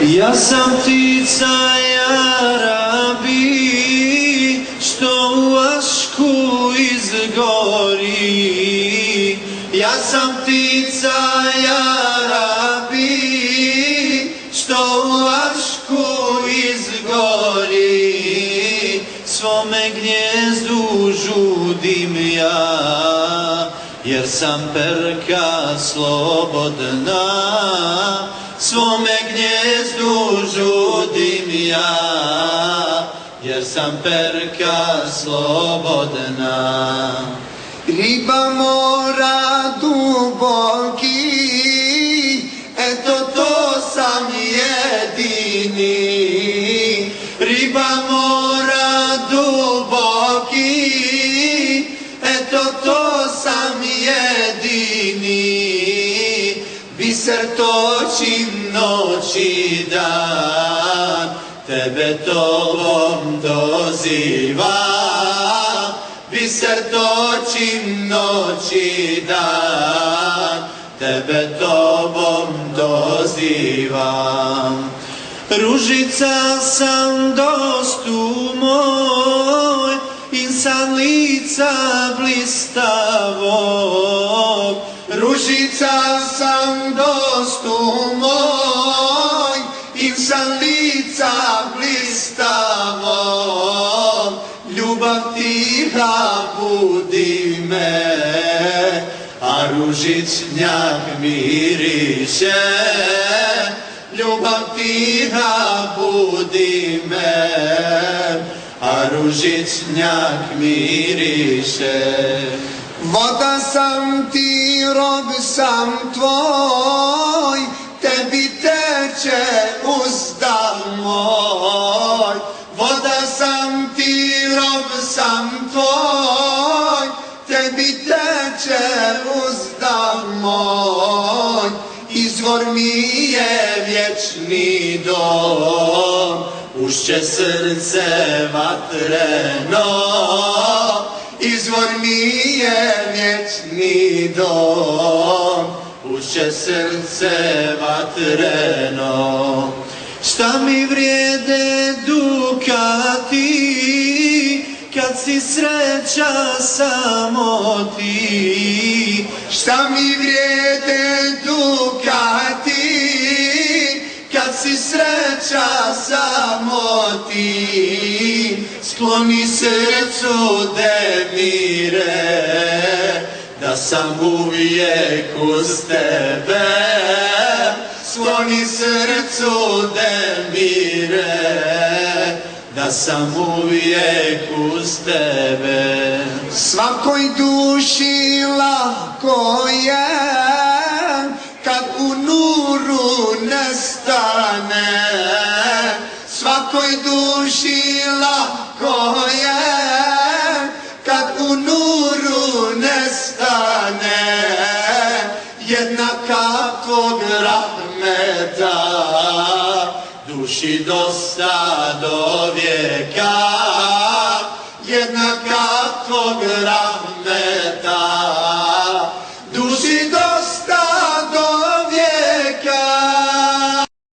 Ja sam ptica, ja Rabi, što u ašku izgori. Ja sam ptica, ja Rabi, što u ašku izgori. Svome gnjezdu žudim ja, jer sam perka slobodna. Svome gnjezdu žudim ja, jer sam perka slobodna. Riba mora duboki, eto to sam jedini. Riba mora duboki, eto to sam jedini. Biser točim noć i dan, tebe tobom dozivam. Biser točim noć i dan, tebe tobom dozivam. Ružica sam dostu moj, insan lica blistavog. Ružica sam dostu moj, insan lica blistavog. Ljubav tiha budi me, a ružičnjak miriše. Ljubav tiha budi me, a ružičnjak miriše. Voda sam ti, rob sam tvoj, tebi teče uzdah moj. Voda sam ti, rob sam tvoj, tebi teče uzdah moj. izvor mi je vječni dom, ušće srce vatreno. Izvor mi je vječni dom, ušće srce vatreno. Šta mi vrijede dukati, kad si sreća samo ti. Šta mi vrijede dukati, kad si sreća samo ti. Skloni srcu demire, da sam uvijek uz tebe. Skloni srcu demire, da sam uvijek uz tebe. svakoj duši lako je, kad u nuru nestane. Svakoj duši lako je, kad u nuru nestane. Jednaka tvog rahmeta, duši dosta do vijeka. Jednaka tvog rahmeta,